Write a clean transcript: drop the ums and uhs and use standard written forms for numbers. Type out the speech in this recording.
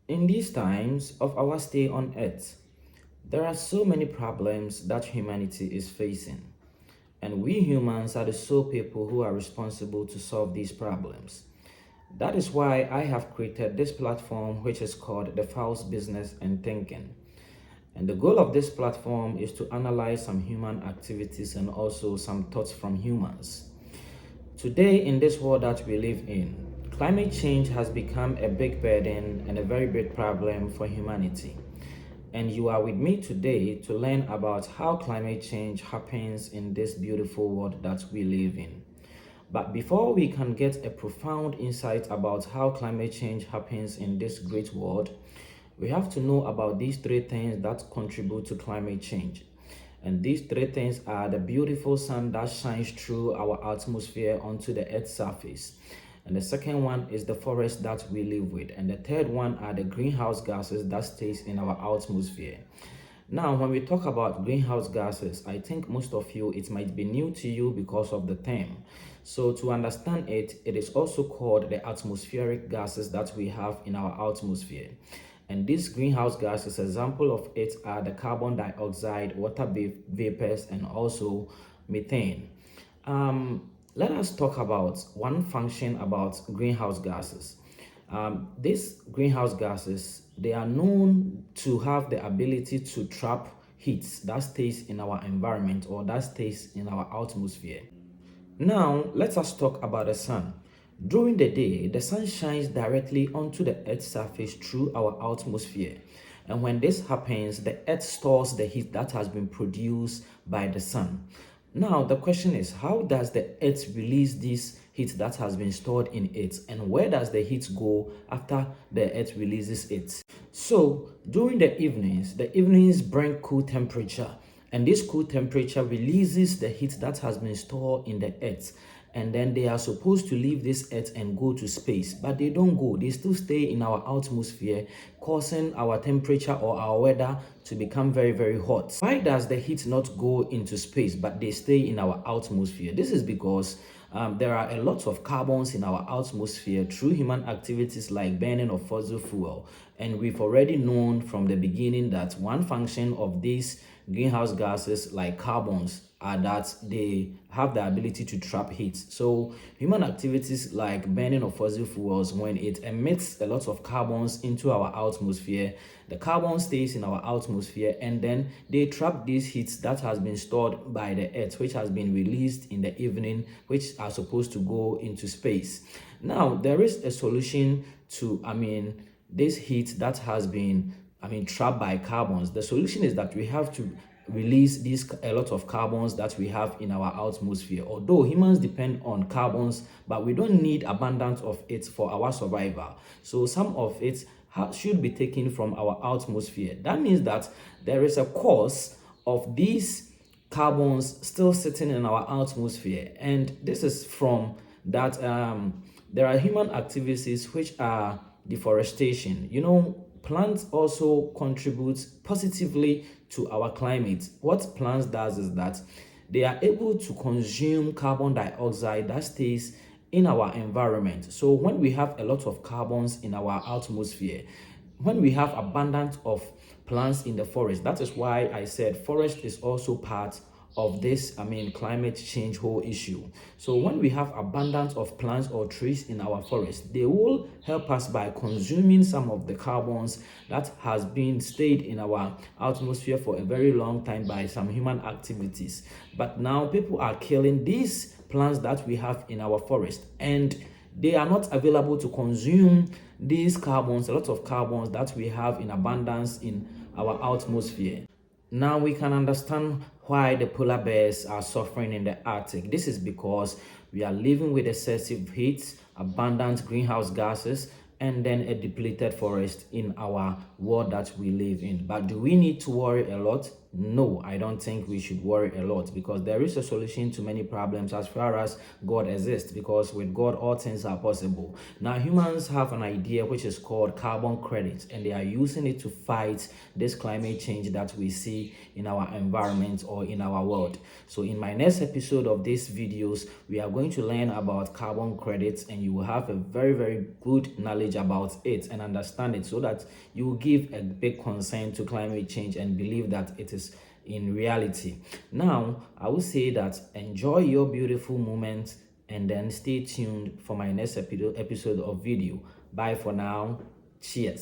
In these times of our stay on earth, there are so many problems that humanity is facing, and we humans are the sole people who are responsible to solve these problems. That is why I have created this platform, which is called the Fouts Business and Thinking. And the goal of this platform is to analyze some human activities and also some thoughts from humans. Today, in this world that we live in, climate change has become a big burden and a very big problem for humanity. And you are with me today to learn about how climate change happens in this beautiful world that we live in. But before we can get a profound insight about how climate change happens in this great world, we have to know about these three things that contribute to climate change. And these three things are the beautiful sun that shines through our atmosphere onto the earth's surface. And the second one is the forest that we live with. And the third one are the greenhouse gases that stays in our atmosphere. Now, when we talk about greenhouse gases, I think most of you, it might be new to you because of the term. So to understand it, it is also called the atmospheric gases that we have in our atmosphere. And these greenhouse gases, example of it are the carbon dioxide, water vapors, and also methane. Let us talk about one function about greenhouse gases. These greenhouse gases, they are known to have the ability to trap heat that stays in our environment or that stays in our atmosphere. Now, let us talk about the sun. During the day, the sun shines directly onto the Earth's surface through our atmosphere. And when this happens, the Earth stores the heat that has been produced by the sun. Now, the question is, how does the Earth release this heat that has been stored in it? And where does the heat go after the Earth releases it? So, during the evenings bring cool temperature. And this cool temperature releases the heat that has been stored in the Earth. And then they are supposed to leave this earth and go to space, but they don't go. They still stay in our atmosphere, causing our temperature or our weather to become very, very hot. Why does the heat not go into space, but they stay in our atmosphere? This is because there are a lot of carbons in our atmosphere through human activities like burning of fossil fuel. And we've already known from the beginning that one function of these greenhouse gases like carbons are that they have the ability to trap heat. So human activities like burning of fossil fuels, when it emits a lot of carbons into our atmosphere, the carbon stays in our atmosphere and then they trap these heats that has been stored by the earth, which has been released in the evening, which are supposed to go into space. Now, there is a solution to, this heat that has been trapped by carbons. The solution is that we have to release a lot of carbons that we have in our atmosphere. Although humans depend on carbons, but we don't need abundance of it for our survival. So some of it should be taken from our atmosphere. That means that there is a cause of these carbons still sitting in our atmosphere, and this is from that there are human activities which are deforestation. Plants also contribute positively to our climate. What plants does is that they are able to consume carbon dioxide that stays in our environment. So when we have a lot of carbons in our atmosphere, when we have abundance of plants in the forest, that is why I said forest is also part of this climate change whole issue. So when we have abundance of plants or trees in our forest, they will help us by consuming some of the carbons that has been stayed in our atmosphere for a very long time by some human activities. But now people are killing these plants that we have in our forest, and they are not available to consume these carbons, a lot of carbons that we have in abundance in our atmosphere. Now we can understand why the polar bears are suffering in the Arctic. This is because we are living with excessive heat, abundant greenhouse gases, and then a depleted forest in our world that we live in. But do we need to worry a lot? no, I don't think we should worry a lot, because there is a solution to many problems as far as God exists, because with God all things are possible. Now humans have an idea which is called carbon credits, and they are using it to fight this climate change that we see in our environment or in our world. So in my next episode of these videos, we are going to learn about carbon credits, and you will have a very good knowledge about it and understand it, so that you will give a big concern to climate change and believe that it is in reality. Now I will say that enjoy your beautiful moments, and then stay tuned for my next episode of video. Bye for now. Cheers.